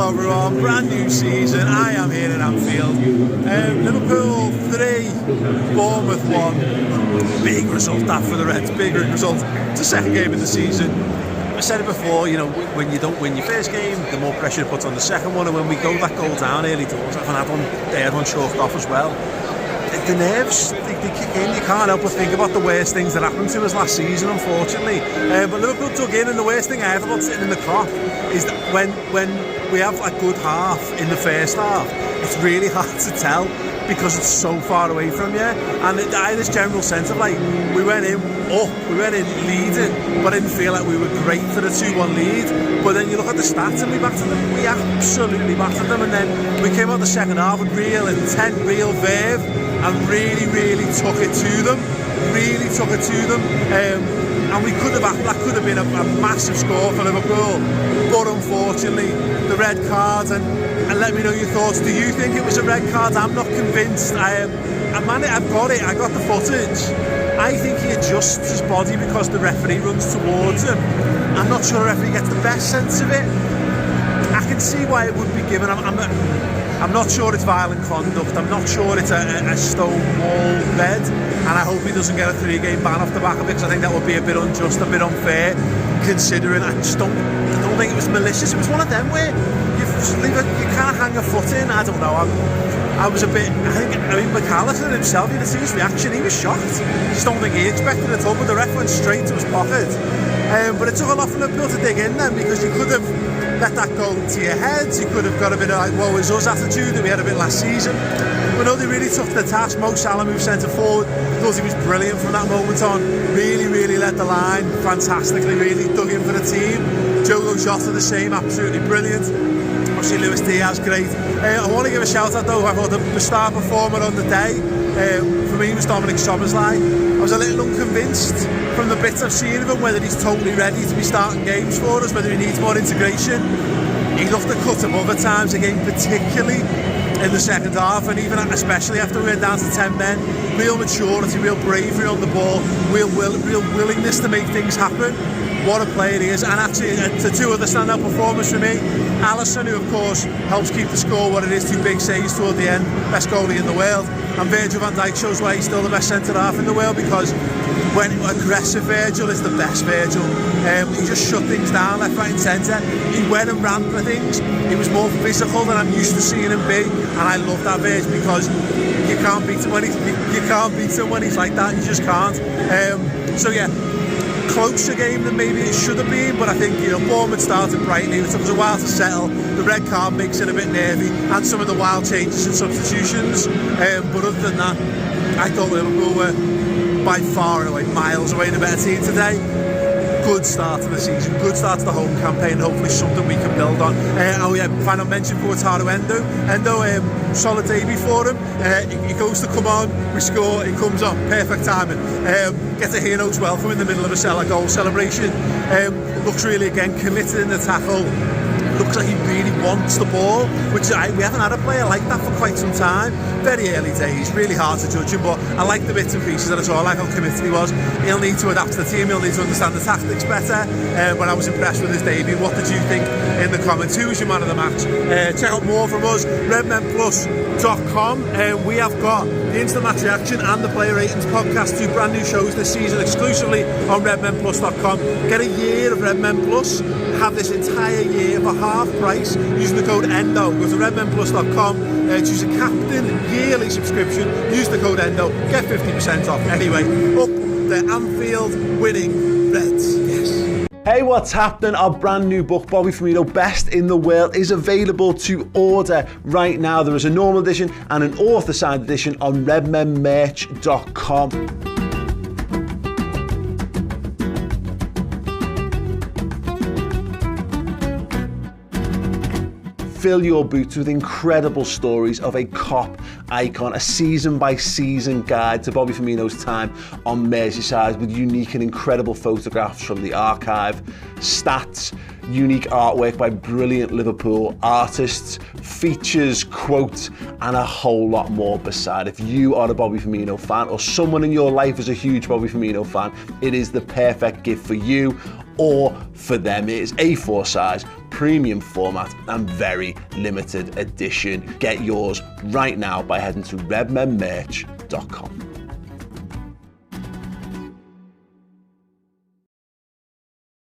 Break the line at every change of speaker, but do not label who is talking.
Hello everyone, brand new season. I am here in Anfield. Liverpool 3, Bournemouth 1. Big result that for the Reds, big result. It's the second game of the season. I said it before, you know, when you don't win your first game, the more pressure it puts on the second one, and when we go that goal down early doors, they had one chalked off as well. The nerves, they kick in. You can't help but think about the worst things that happened to us last season, unfortunately. But Liverpool dug in, and the worst thing I ever got sitting in the car is that when we have a good half in the first half, it's really hard to tell because it's so far away from you. And I had this general sense of like, we went in leading, but I didn't feel like we were great for the 2-1 lead. But then you look at the stats and we battered them. We absolutely battered them. And then we came out the second half with real intent, real verve, and really took it to them. And we could have, that could have been a massive score for Liverpool, but unfortunately the red card, and let me know your thoughts. Do you think it was a red card? I'm not convinced. I've got it, I got the footage. I think he adjusts his body because the referee runs towards him. I'm not sure the referee gets the best sense of it. I can see why it would be given. I'm not sure it's violent conduct. I'm not sure it's a stone wall red, and I hope he doesn't get a 3-game ban off the back of it, because I think that would be a bit unjust, a bit unfair, considering I don't think it was malicious. It was one of them where you kind of hang a foot in. I don't know. I was a bit. I mean, Mac Allister himself, you could see his reaction. He was shocked. I just don't think he expected it all. But the ref went straight to his pocket. But it took a lot for Liverpool to dig in then, because you could have let that go to your heads. You could have got a bit of like, woe is us attitude that we had a bit last season. But no, they really took the task. Salah moved centre forward. Thought he was brilliant from that moment on. Really led the line fantastically. Really dug in for the team. Jota the same, absolutely brilliant. Obviously Luis Diaz, great. I want to give a shout out though. I thought the star performer on the day for me was Szoboszlai. I was a little unconvinced from the bits I've seen of him whether he's totally ready to be starting games for us, whether he needs more integration. He looked a cut above at times again, particularly in the second half, and even especially after we went down to 10 men. Real maturity, real bravery on the ball, real willingness to make things happen. What a player he is. And actually, the two other standout performers for me, Alisson, who of course helps keep the score what it is, 2 big saves toward the end, best goalie in the world, and Virgil van Dijk shows why he's still the best centre half in the world, because when aggressive Virgil is the best Virgil. He just shut things down left, right and centre. He went and ran for things. He was more physical than I'm used to seeing him be, and I love that Virgil, because you can't beat him when he's like that. You just can't. So yeah, closer game than maybe it should have been, but I think, you know, Bournemouth started brightly. It took us a while to settle. The red card makes it a bit nervy, and some of the wild changes and substitutions. But other than that, I thought Liverpool were by far and away miles away the better team today. Good start to the season, good start to the home campaign, hopefully something we can build on. Final mention for Endo, solid debut for him. He goes to come on, we score, he comes on, perfect timing. Gets a hero's welcome in the middle of a Salah goal celebration. Looks really, again, committed in the tackle. Looks like he really wants the ball, which we haven't had a player like that for quite some time. Very early days, really hard to judge him, but I like the bits and pieces that I saw. I like how committed he was. He'll need to adapt to the team, he'll need to understand the tactics better. But I was impressed with his debut. What did you think in the comments? Who was your man of the match? Check out more from us, redmenplus.com. We have got the instant match reaction and the player ratings podcast, 2 brand new shows this season exclusively on redmenplus.com. Get a year of Redmen Plus, have this entire year for half price using the code ENDO. Go to redmenplus.com, choose a captain yearly subscription, use the code ENDO, get 50% off. Anyway, up the Anfield winning Reds. Yes. Hey, what's happening? Our brand new book, Bobby Firmino, Best in the World, is available to order right now. There is a normal edition and an author-signed edition on redmenmerch.com. Fill your boots with incredible stories of a cop icon, a season-by-season guide to Bobby Firmino's time on Merseyside, with unique and incredible photographs from the archive, stats, unique artwork by brilliant Liverpool artists, features, quotes, and a whole lot more beside. If you are a Bobby Firmino fan, or someone in your life is a huge Bobby Firmino fan, it is the perfect gift for you or for them. It is A4 size,
premium format and very limited edition. Get yours right now by heading to redmenmerch.com.